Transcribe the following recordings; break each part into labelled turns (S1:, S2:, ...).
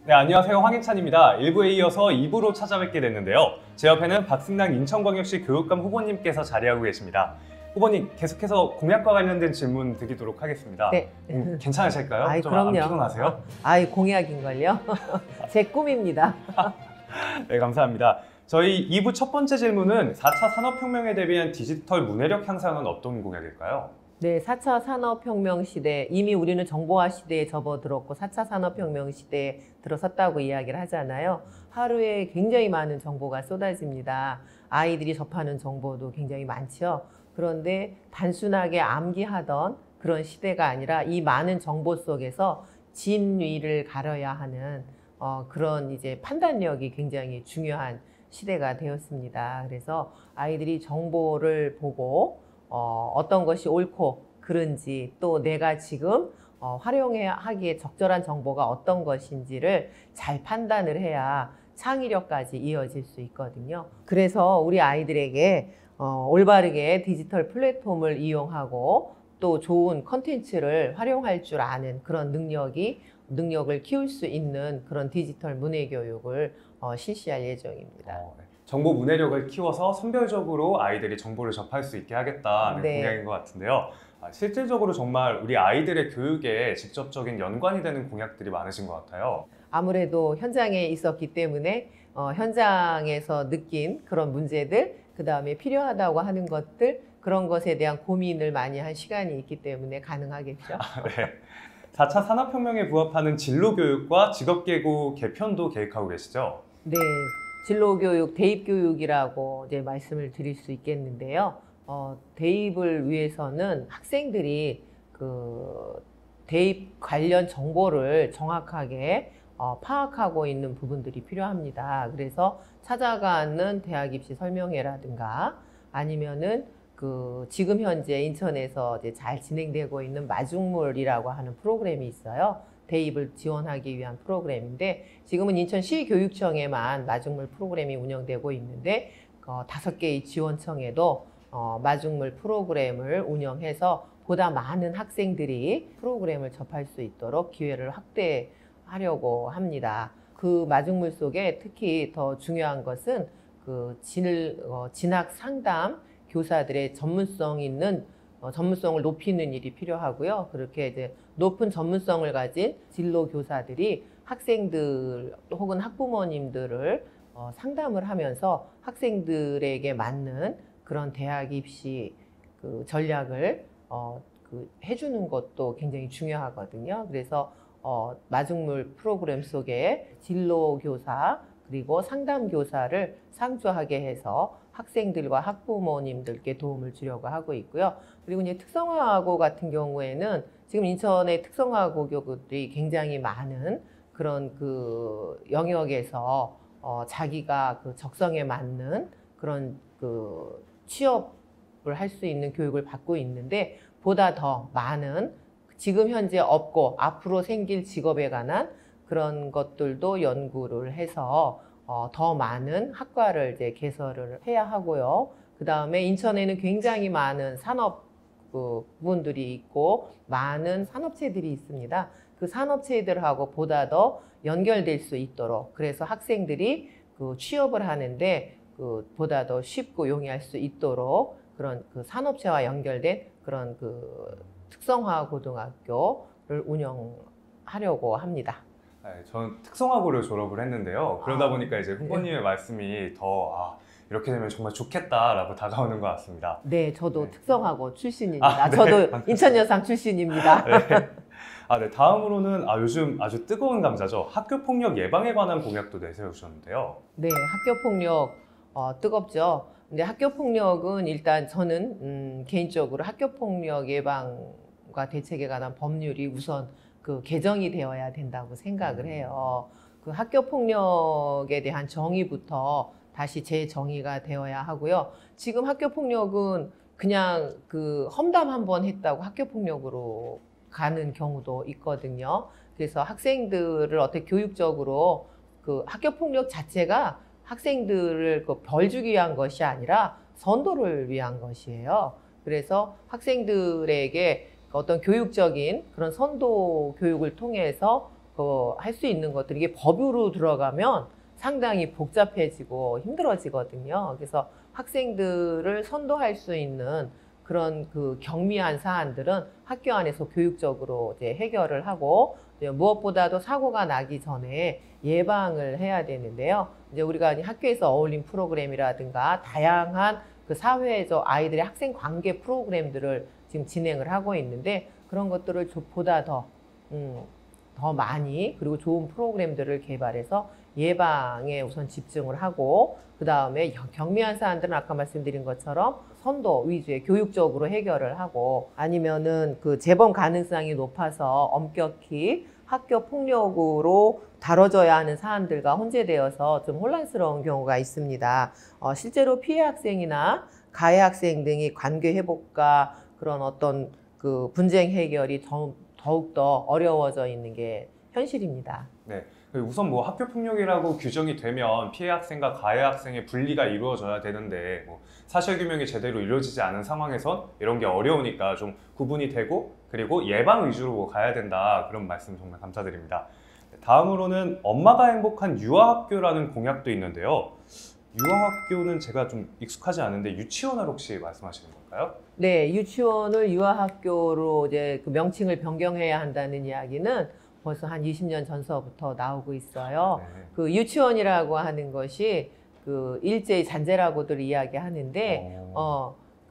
S1: 네, 안녕하세요. 황희찬입니다. 1부에 이어서 2부로 찾아뵙게 됐는데요. 제 옆에는 박승남 인천광역시 교육감 후보님께서 자리하고 계십니다. 후보님, 계속해서 공약과 관련된 질문 드리도록 하겠습니다.
S2: 네.
S1: 괜찮으실까요?
S2: 아이,
S1: 좀
S2: 그럼요.
S1: 안 피곤하세요?
S2: 아이, 공약인걸요? 제 꿈입니다.
S1: 네, 감사합니다. 저희 2부 첫 번째 질문은 4차 산업혁명에 대비한 디지털 문해력 향상은 어떤 공약일까요?
S2: 네, 4차 산업혁명 시대, 이미 우리는 정보화 시대에 접어들었고 4차 산업혁명 시대에 들어섰다고 이야기를 하잖아요. 하루에 굉장히 많은 정보가 쏟아집니다. 아이들이 접하는 정보도 굉장히 많죠. 그런데 단순하게 암기하던 그런 시대가 아니라 이 많은 정보 속에서 진위를 가려야 하는 그런 이제 판단력이 굉장히 중요한 시대가 되었습니다. 그래서 아이들이 정보를 보고 어떤 것이 옳고 그른지 또 내가 지금 활용하기에 적절한 정보가 어떤 것인지를 잘 판단을 해야 창의력까지 이어질 수 있거든요. 그래서 우리 아이들에게 올바르게 디지털 플랫폼을 이용하고 또 좋은 컨텐츠를 활용할 줄 아는 그런 능력을 키울 수 있는 그런 디지털 문해교육을 실시할 예정입니다.
S1: 정보 문해력을 키워서 선별적으로 아이들이 정보를 접할 수 있게 하겠다는
S2: 네.
S1: 공약인 것 같은데요. 실질적으로 정말 우리 아이들의 교육에 직접적인 연관이 되는 공약들이 많으신 것 같아요.
S2: 아무래도 현장에 있었기 때문에 현장에서 느낀 그런 문제들, 그 다음에 필요하다고 하는 것들, 그런 것에 대한 고민을 많이 한 시간이 있기 때문에 가능하겠죠.
S1: 네. 4차 산업혁명에 부합하는 진로교육과 직업계고 개편도 계획하고 계시죠?
S2: 네, 진로교육, 대입교육이라고 이제 말씀을 드릴 수 있겠는데요. 대입을 위해서는 학생들이 그 대입 관련 정보를 정확하게 파악하고 있는 부분들이 필요합니다. 그래서 찾아가는 대학 입시 설명회라든가 아니면은 지금 현재 인천에서 이제 잘 진행되고 있는 마중물이라고 하는 프로그램이 있어요. 대입을 지원하기 위한 프로그램인데 지금은 인천시 교육청에만 마중물 프로그램이 운영되고 있는데 5개의 지원청에도 마중물 프로그램을 운영해서 보다 많은 학생들이 프로그램을 접할 수 있도록 기회를 확대하려고 합니다. 그 마중물 속에 특히 더 중요한 것은 진학 상담 교사들의 전문성 있는 전문성을 높이는 일이 필요하고요. 그렇게 이제 높은 전문성을 가진 진로 교사들이 학생들 혹은 학부모님들을 상담을 하면서 학생들에게 맞는 그런 대학 입시 전략을 해주는 것도 굉장히 중요하거든요. 그래서 마중물 프로그램 속에 진로 교사 그리고 상담 교사를 상주하게 해서 학생들과 학부모님들께 도움을 주려고 하고 있고요. 그리고 이제 특성화고 같은 경우에는 지금 인천의 특성화고 교육들이 굉장히 많은 그런 영역에서 자기가 적성에 맞는 그런 취업을 할 수 있는 교육을 받고 있는데 보다 더 많은 지금 현재 없고 앞으로 생길 직업에 관한 그런 것들도 연구를 해서 더 많은 학과를 이제 개설을 해야 하고요. 그 다음에 인천에는 굉장히 많은 산업 부분들이 있고 많은 산업체들이 있습니다. 그 산업체들하고 보다 더 연결될 수 있도록 그래서 학생들이 취업을 하는데 보다 더 쉽고 용이할 수 있도록 그런 산업체와 연결된 그런 특성화 고등학교를 운영하려고 합니다.
S1: 네, 저는 특성화고를 졸업을 했는데요. 그러다 보니까 이제 후보님의 말씀이 더 이렇게 되면 정말 좋겠다라고 다가오는 것 같습니다.
S2: 네, 저도 특성화고 출신입니다.
S1: 네,
S2: 저도
S1: 반갑습니다.
S2: 인천여상 출신입니다.
S1: 네. 네, 다음으로는 요즘 아주 뜨거운 감자죠. 학교폭력 예방에 관한 공약도 내세우셨는데요.
S2: 네, 학교폭력 뜨겁죠. 근데 학교폭력은 일단 저는 개인적으로 학교폭력 예방과 대책에 관한 법률이 우선 개정이 되어야 된다고 생각을 해요. 학교폭력에 대한 정의부터 다시 재정의가 되어야 하고요. 지금 학교폭력은 그냥 험담 한번 했다고 학교폭력으로 가는 경우도 있거든요. 그래서 학생들을 어떻게 교육적으로 학교폭력 자체가 학생들을 벌 주기 위한 것이 아니라 선도를 위한 것이에요. 그래서 학생들에게 어떤 교육적인 그런 선도 교육을 통해서 할 수 있는 것들 이게 법으로 들어가면 상당히 복잡해지고 힘들어지거든요. 그래서 학생들을 선도할 수 있는 그런 그 경미한 사안들은 학교 안에서 교육적으로 이제 해결을 하고 이제 무엇보다도 사고가 나기 전에 예방을 해야 되는데요. 이제 우리가 학교에서 어울림 프로그램이라든가 다양한 그 사회적 아이들의 학생 관계 프로그램들을 지금 진행을 하고 있는데 그런 것들을 보다 더 많이 그리고 좋은 프로그램들을 개발해서 예방에 우선 집중을 하고 그 다음에 경미한 사안들은 아까 말씀드린 것처럼 선도 위주의 교육적으로 해결을 하고 아니면은 그 재범 가능성이 높아서 엄격히 학교 폭력으로 다뤄져야 하는 사안들과 혼재되어서 좀 혼란스러운 경우가 있습니다. 실제로 피해 학생이나 가해 학생 등이 관계 회복과 그런 어떤 그 분쟁 해결이 더욱더 어려워져 있는 게 현실입니다.
S1: 네. 우선 뭐 학교 폭력이라고 규정이 되면 피해 학생과 가해 학생의 분리가 이루어져야 되는데 뭐 사실 규명이 제대로 이루어지지 않은 상황에선 이런 게 어려우니까 좀 구분이 되고 그리고 예방 위주로 가야 된다 그런 말씀 정말 감사드립니다. 다음으로는 엄마가 행복한 유아학교라는 공약도 있는데요. 유아학교는 제가 좀 익숙하지 않은데 유치원을 혹시 말씀하시는 건가요?
S2: 네, 유치원을 유아학교로 이제 그 명칭을 변경해야 한다는 이야기는 벌써 한 20년 전서부터 나오고 있어요.
S1: 네.
S2: 그 유치원이라고 하는 것이 그 일제의 잔재라고들 이야기하는데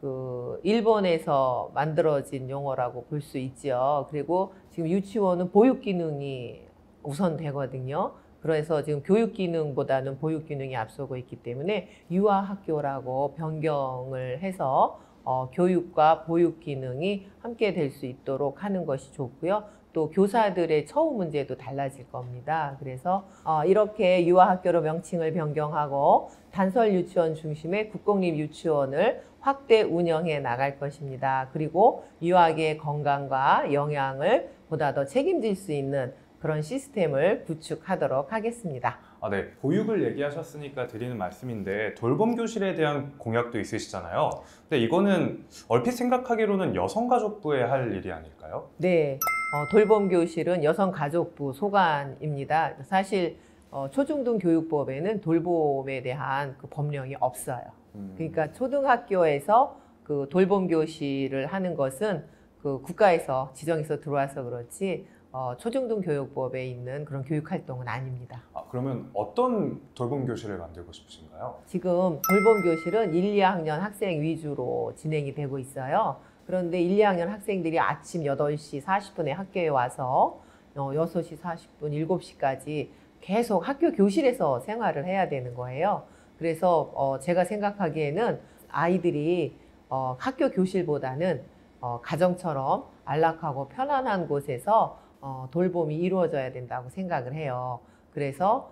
S2: 그 일본에서 만들어진 용어라고 볼 수 있죠. 그리고 지금 유치원은 보육 기능이 우선되거든요. 그래서 지금 교육 기능보다는 보육 기능이 앞서고 있기 때문에 유아학교라고 변경을 해서 교육과 보육 기능이 함께 될 수 있도록 하는 것이 좋고요. 또 교사들의 처우 문제도 달라질 겁니다. 그래서 이렇게 유아학교로 명칭을 변경하고 단설 유치원 중심의 국공립 유치원을 확대 운영해 나갈 것입니다. 그리고 유아기의 건강과 영양을 보다 더 책임질 수 있는 그런 시스템을 구축하도록 하겠습니다.
S1: 네. 보육을 얘기하셨으니까 드리는 말씀인데 돌봄 교실에 대한 공약도 있으시잖아요. 근데 이거는 얼핏 생각하기로는 여성가족부에 할 일이 아닐까요?
S2: 네. 돌봄 교실은 여성가족부 소관입니다. 사실 초중등 교육법에는 돌봄에 대한 그 법령이 없어요. 그러니까 초등학교에서 그 돌봄 교실을 하는 것은 그 국가에서 지정해서 들어와서 그렇지 초중등 교육법에 있는 그런 교육 활동은 아닙니다.
S1: 그러면 어떤 돌봄 교실을 만들고 싶으신가요?
S2: 지금 돌봄 교실은 1, 2학년 학생 위주로 진행이 되고 있어요. 그런데 1, 2학년 학생들이 아침 8시 40분에 학교에 와서 6시 40분, 7시까지 계속 학교 교실에서 생활을 해야 되는 거예요. 그래서 제가 생각하기에는 아이들이 학교 교실보다는 가정처럼 안락하고 편안한 곳에서 돌봄이 이루어져야 된다고 생각을 해요. 그래서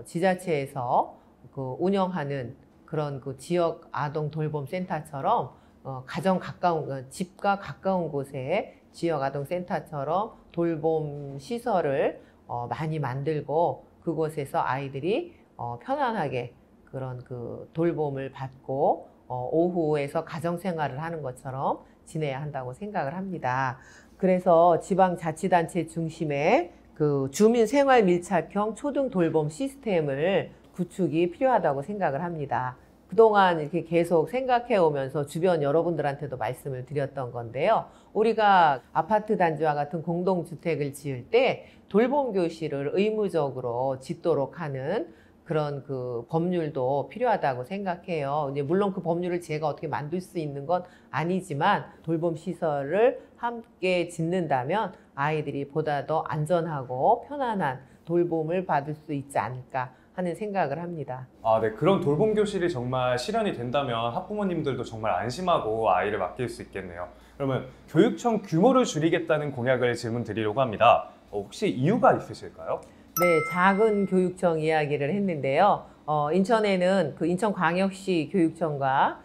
S2: 지자체에서 그 운영하는 그런 그 지역 아동 돌봄 센터처럼 가정 가까운 집과 가까운 곳에 지역 아동 센터처럼 돌봄 시설을 많이 만들고 그곳에서 아이들이 편안하게 그런 그 돌봄을 받고 오후에서 가정 생활을 하는 것처럼 지내야 한다고 생각을 합니다. 그래서 지방자치단체 중심의 그 주민 생활 밀착형 초등 돌봄 시스템을 구축이 필요하다고 생각을 합니다. 그동안 이렇게 계속 생각해 오면서 주변 여러분들한테도 말씀을 드렸던 건데요. 우리가 아파트 단지와 같은 공동주택을 지을 때 돌봄 교실을 의무적으로 짓도록 하는 그런 그 법률도 필요하다고 생각해요. 이제 물론 그 법률을 제가 어떻게 만들 수 있는 건 아니지만 돌봄 시설을 함께 짓는다면 아이들이 보다 더 안전하고 편안한 돌봄을 받을 수 있지 않을까 하는 생각을 합니다.
S1: 네. 그런 돌봄 교실이 정말 실현이 된다면 학부모님들도 정말 안심하고 아이를 맡길 수 있겠네요. 그러면 교육청 규모를 줄이겠다는 공약을 질문 드리려고 합니다. 혹시 이유가 있으실까요?
S2: 네, 작은 교육청 이야기를 했는데요. 인천에는 그 인천광역시 교육청과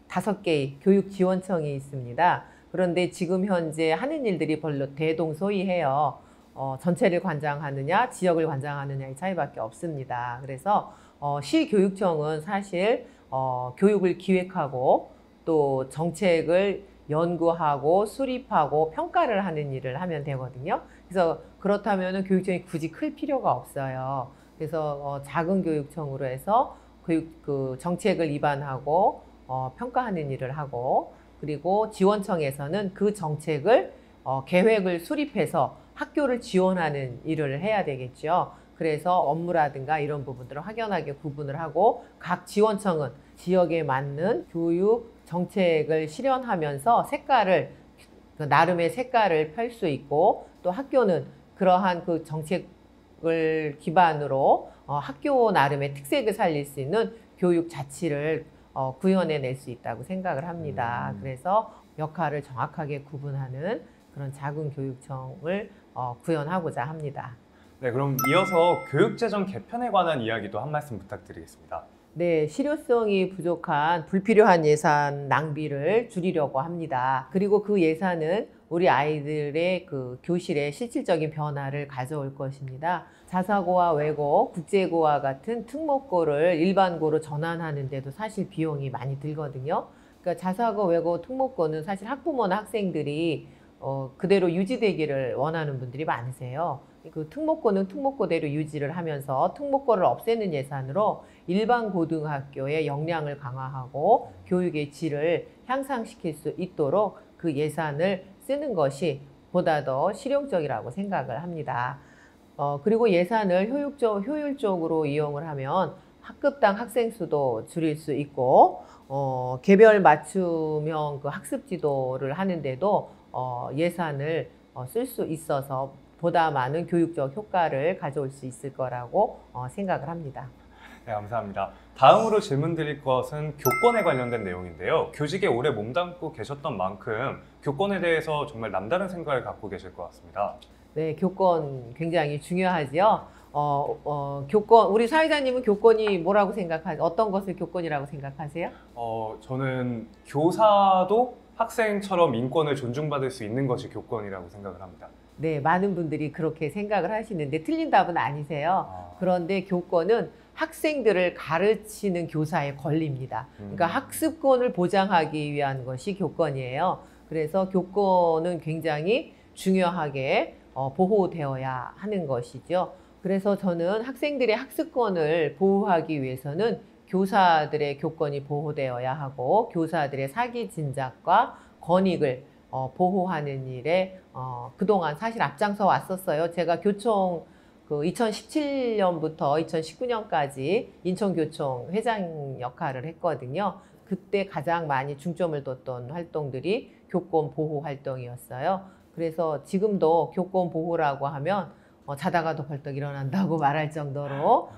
S2: 5개의 교육지원청이 있습니다. 그런데 지금 현재 하는 일들이 별로 대동소이해요. 전체를 관장하느냐, 지역을 관장하느냐의 차이밖에 없습니다. 그래서 시교육청은 사실 교육을 기획하고 또 정책을 연구하고 수립하고 평가를 하는 일을 하면 되거든요. 그래서 그렇다면 교육청이 굳이 클 필요가 없어요. 그래서 작은 교육청으로 해서 그 정책을 입안하고 평가하는 일을 하고, 그리고 지원청에서는 그 정책을 계획을 수립해서 학교를 지원하는 일을 해야 되겠죠. 그래서 업무라든가 이런 부분들을 확연하게 구분을 하고, 각 지원청은 지역에 맞는 교육 정책을 실현하면서 나름의 색깔을 펼 수 있고, 또 학교는 그러한 그 정책을 기반으로 학교 나름의 특색을 살릴 수 있는 교육 자치를 구현해낼 수 있다고 생각을 합니다. 그래서 역할을 정확하게 구분하는 그런 작은 교육청을 구현하고자 합니다.
S1: 네, 그럼 이어서 교육재정 개편에 관한 이야기도 한 말씀 부탁드리겠습니다.
S2: 네, 실효성이 부족한 불필요한 예산 낭비를 줄이려고 합니다. 그리고 그 예산은 우리 아이들의 그 교실의 실질적인 변화를 가져올 것입니다. 자사고와 외고, 국제고와 같은 특목고를 일반고로 전환하는 데도 사실 비용이 많이 들거든요. 그러니까 자사고, 외고, 특목고는 사실 학부모나 학생들이 그대로 유지되기를 원하는 분들이 많으세요. 그 특목고는 특목고대로 유지를 하면서 특목고를 없애는 예산으로 일반 고등학교의 역량을 강화하고 교육의 질을 향상시킬 수 있도록 그 예산을 쓰는 것이 보다 더 실용적이라고 생각을 합니다. 그리고 예산을 효율적으로 이용을 하면 학급당 학생 수도 줄일 수 있고, 개별 맞춤형 그 학습 지도를 하는데도 예산을 쓸 수 있어서 보다 많은 교육적 효과를 가져올 수 있을 거라고 생각을 합니다.
S1: 네, 감사합니다. 다음으로 질문 드릴 것은 교권에 관련된 내용인데요. 교직에 오래 몸담고 계셨던 만큼 교권에 대해서 정말 남다른 생각을 갖고 계실 것 같습니다.
S2: 네, 교권 굉장히 중요하지요. 교권, 우리 사회자님은 교권이 뭐라고 생각하세요? 어떤 것을 교권이라고 생각하세요?
S1: 저는 교사도 학생처럼 인권을 존중받을 수 있는 것이 교권이라고 생각을 합니다.
S2: 네, 많은 분들이 그렇게 생각을 하시는데 틀린 답은 아니세요. 그런데 교권은 학생들을 가르치는 교사의 권리입니다. 그러니까 학습권을 보장하기 위한 것이 교권이에요. 그래서 교권은 굉장히 중요하게 보호되어야 하는 것이죠. 그래서 저는 학생들의 학습권을 보호하기 위해서는 교사들의 교권이 보호되어야 하고, 교사들의 사기 진작과 권익을 보호하는 일에 그동안 사실 앞장서 왔었어요. 제가 교총 2017년부터 2019년까지 인천교총 회장 역할을 했거든요. 그때 가장 많이 중점을 뒀던 활동들이 교권 보호 활동이었어요. 그래서 지금도 교권 보호라고 하면 자다가도 벌떡 일어난다고 말할 정도로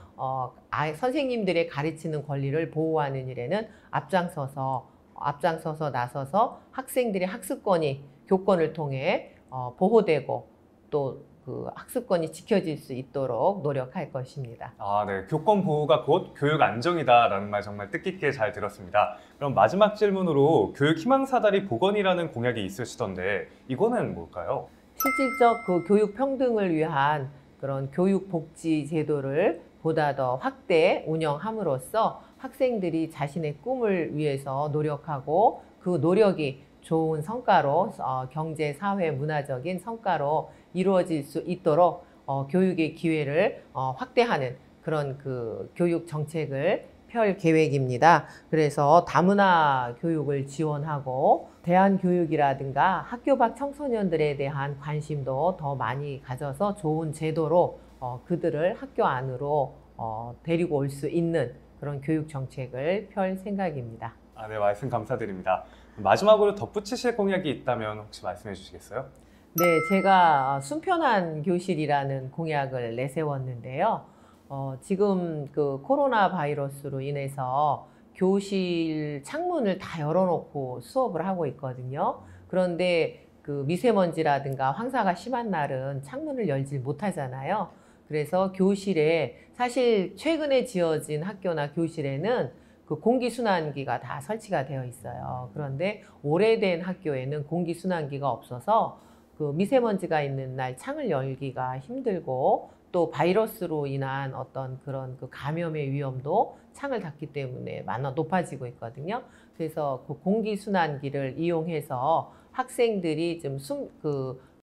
S2: 선생님들의 가르치는 권리를 보호하는 일에는 앞장서서 나서서 학생들의 학습권이 교권을 통해 보호되고 또 그 학습권이 지켜질 수 있도록 노력할 것입니다.
S1: 네. 교권 보호가 곧 교육 안정이다라는 말 정말 뜻깊게 잘 들었습니다. 그럼 마지막 질문으로 교육 희망사다리 복원이라는 공약이 있으시던데 이거는 뭘까요?
S2: 실질적 그 교육 평등을 위한 그런 교육 복지 제도를 보다 더 확대 운영함으로써 학생들이 자신의 꿈을 위해서 노력하고, 그 노력이 좋은 성과로 경제, 사회, 문화적인 성과로 이루어질 수 있도록 교육의 기회를 확대하는 그런 그 교육 정책을 펼 계획입니다. 그래서 다문화 교육을 지원하고 대안교육이라든가 학교 밖 청소년들에 대한 관심도 더 많이 가져서 좋은 제도로 그들을 학교 안으로 데리고 올 수 있는 그런 교육 정책을 펼 생각입니다.
S1: 네, 말씀 감사드립니다. 마지막으로 덧붙이실 공약이 있다면 혹시 말씀해 주시겠어요?
S2: 네, 제가 순편한 교실이라는 공약을 내세웠는데요. 지금 그 코로나 바이러스로 인해서 교실 창문을 다 열어놓고 수업을 하고 있거든요. 그런데 그 미세먼지라든가 황사가 심한 날은 창문을 열지 못하잖아요. 그래서 교실에, 사실 최근에 지어진 학교나 교실에는 그 공기순환기가 다 설치가 되어 있어요. 그런데 오래된 학교에는 공기순환기가 없어서 그 미세먼지가 있는 날 창을 열기가 힘들고, 또 바이러스로 인한 어떤 그런 그 감염의 위험도 창을 닫기 때문에 높아지고 있거든요. 그래서 그 공기순환기를 이용해서 학생들이 좀